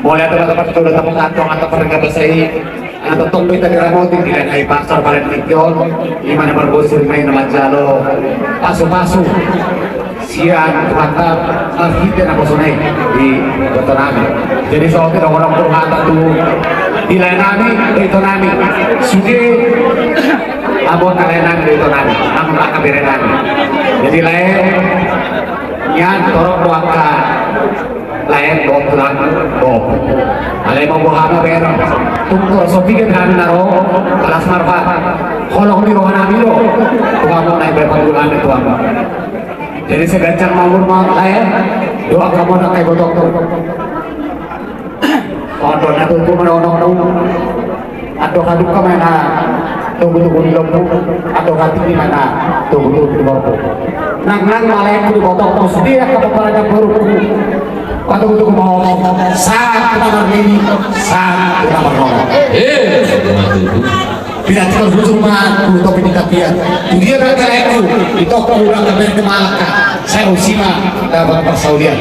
Boleh teman-teman sudah temu kantong atau perengkat saya atau tunggu kita diramotin tidak naik pasar paling tikion gimana berbosir main nama jalo pasu-pasu siang mantap kita nak sunai di Betonami. Jadi soal kita orang berkata tuh di Lainami Betonami sudah abon Lainami Betonami namun tak Betonami. Jadi lain yang torok doakan lain dokteran dok. Alay mau buhama pero tunggu sopikan kami naro kelas marfa. Kalau di ruangan kami lo, kamu naik berpanggulan itu apa? Jadi segancang mau lain doa kamu nak kayak dokter. Kontrolnya tuh menolong atau kaduk ke mana? Tunggu di lombu atau hati di mana? Tunggu di lombu. Nang malah di botok terus dia kepada buruk. Waktu itu mau saat kita berdiri, saat kita berngomong. Bila kita berjumpa, untuk pendidikan dia kata aku, itu aku ulang ke Malaka. Saya usima dapat persaudian.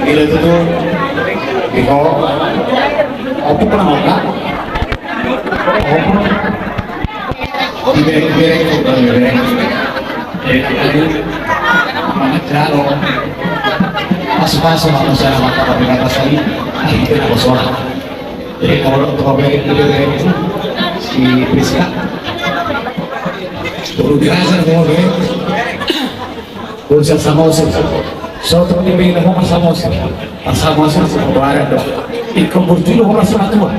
Bila itu tuh, itu aku pernah makan. Bereng. Mana jalo. Masuk aku saya makan di atas ini, itu aku suara. Jadi kalau untuk itu si Priska, dulu dirasa mau deh, urusan sama usia. Suatu ini mau sama usia sebenarnya dong. Ikut berjuang orang sama tua,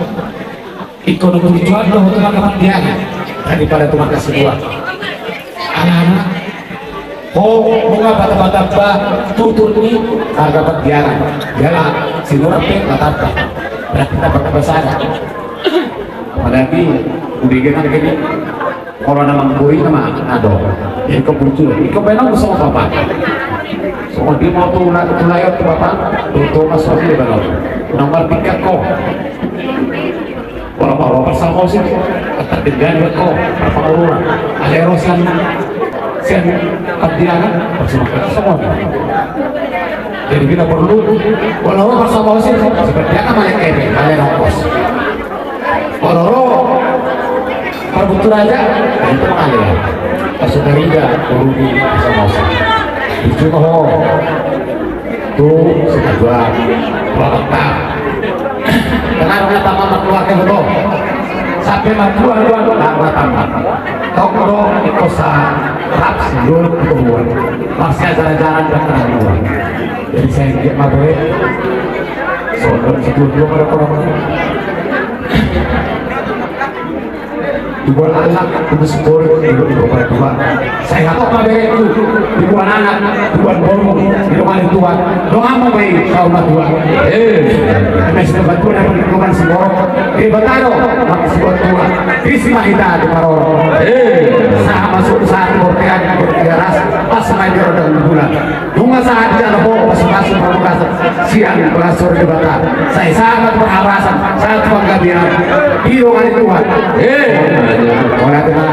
ikut berjuang dong untuk dapat dia daripada tuan kasih dua. Anak-anak bunga bata-bata tutur ini harga berdiaran jalan sinurape batata berarti kita pakai bahasa Arab apalagi udah gini kalau nama mengkuri nama ado yang kebutuhan itu memang sama bapak soal dia mau tulayat ke bapak tutur masuk di dalam nomor 3 kok kalau bapak sama sih tetap dengan kok apa urusan ada erosan siang padilangan bersama semua. Jadi kita perlu walau bersama sih seperti apa mereka kalian ongkos. Walau perbutur aja itu kalian. Saudari juga perlu di bersama sih. Itu kok tuh sekedar pelakar. Dengan orang tamat keluarga betul. Sampai matuan dua tamat. Toko di kosan rap sebelum ketemuan masih jalan-jalan dan ketemuan. Jadi saya ingin maboy soalnya sebelum pada orang dibuat anak terus boleh dibuat tua. Saya nggak tahu maboy itu dibuat anak dibuat borong di rumah tua. Dong apa bayi kau tua? Mesti bantu dan perlindungan semua. Bataro masih buat tua. Isi mahita di Maroro. Sama masuk saat bortean berkeras pas main di roda bulan. Bunga saat jalan bawa masuk pamungkas siang berasur di Batar. Saya sangat beralasan sangat bangga dia. Biro kali Tuhan. Oleh karena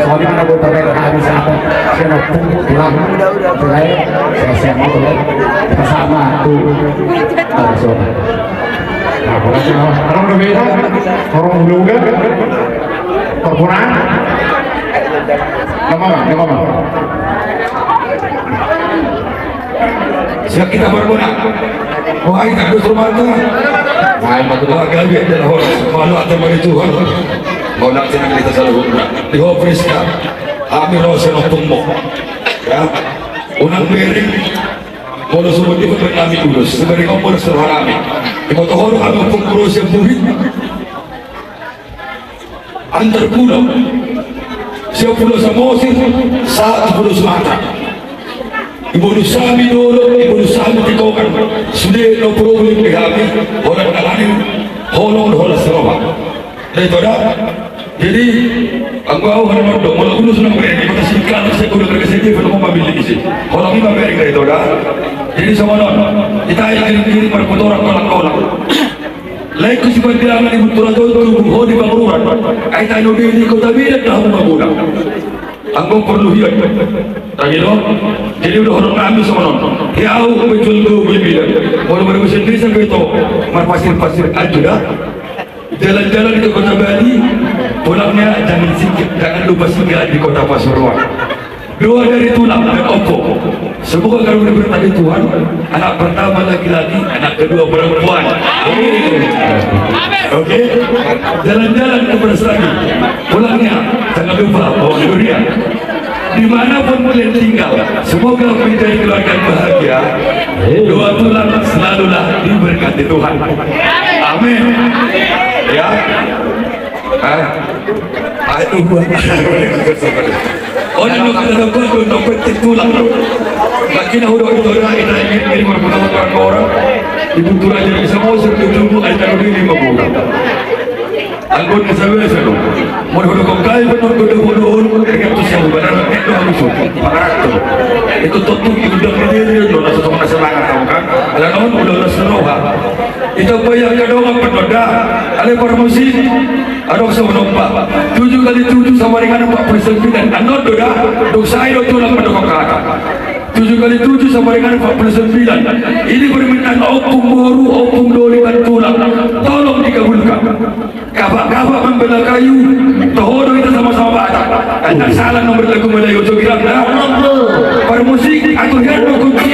soalnya mana buat terbaik habis apa? Saya mau pulang. Mulai saya mau pulang bersama tuh. Orang berbeda, orang beluga, perpuraan, nggak apa. Siap kita berguna. Wah kita harus rumah tu. Wah keluarga dia adalah orang. Kalau ada bagi Tuhan, mau nak senang kita selalu di office kan. Kami rasa nak tumbuk, ya. Unang bering. Kalau semua itu kami urus, sebagai kompor serharami. Ikaw tahu kami pengurus yang murid antar pulau. Siapa pulau Samosir, saat pulau Sumatera. Ibu Nusami dulu, Ibu Nusami dikaukan sudah no problem kami orang lain holong holas serba. Dari itu dah. Jadi aku awal orang dong, malah urus nak beri. Kita singkat saya kuda berkesenji untuk mengambil di sini. Orang ini beri dari itu dah. Jadi semua kita yang kiri berkotoran kolak-kolak. Lain ku sifat bilangan ibu turun tuh di bangunan. Kita ini kau tak bila dah bangunan. Aku perlu hiat. Tadi no, jadi udah orang kami sama non. Ya aku menjual tuh begini. Kalau baru sendiri sampai itu, pasir aja dah. Jalan-jalan ke kota Bali, pulangnya jangan lupa singgah di kota Pasuruan. Doa dari tulang dan ongkok. Semoga kalau bertanya Tuhan, anak pertama laki-laki, anak kedua perempuan. Oke? Jalan-jalan ke Seragi. Pulangnya jangan lupa bawa durian. Dimanapun kalian tinggal, semoga menjadi keluarga bahagia. Doa tulang selalulah diberkati Tuhan. Amin. Ya. Aduh. Orang nak kena dapat untuk penting tulang. Lagi nak udah ini orang orang. Ibu tulang jadi semua serta ada lebih 5 bulan. Angkut ke sana selo. Mau kau kaya betul dengan tu siapa benar itu harus parat tu. Itu tentu sudah berdiri tu nasi sama nasi bangat tahu kan. Kalau udah nasi roha. Itu apa yang kadang apa noda. Ada promosi. Ada sama nompak. 7 kali 7 sama dengan 49. Anak noda. Dok saya itu lah pada kakak. 7 kali 7 sama dengan 49. Ini permintaan opung boru, opung doli dan tulang. Tolong dikabulkan. Kabak-kabak membela kayu. Tohodo kita sama-sama ada. Anda salah nomor lagu Melayu. Untuk kira-kira. Permusik atau hero kunci.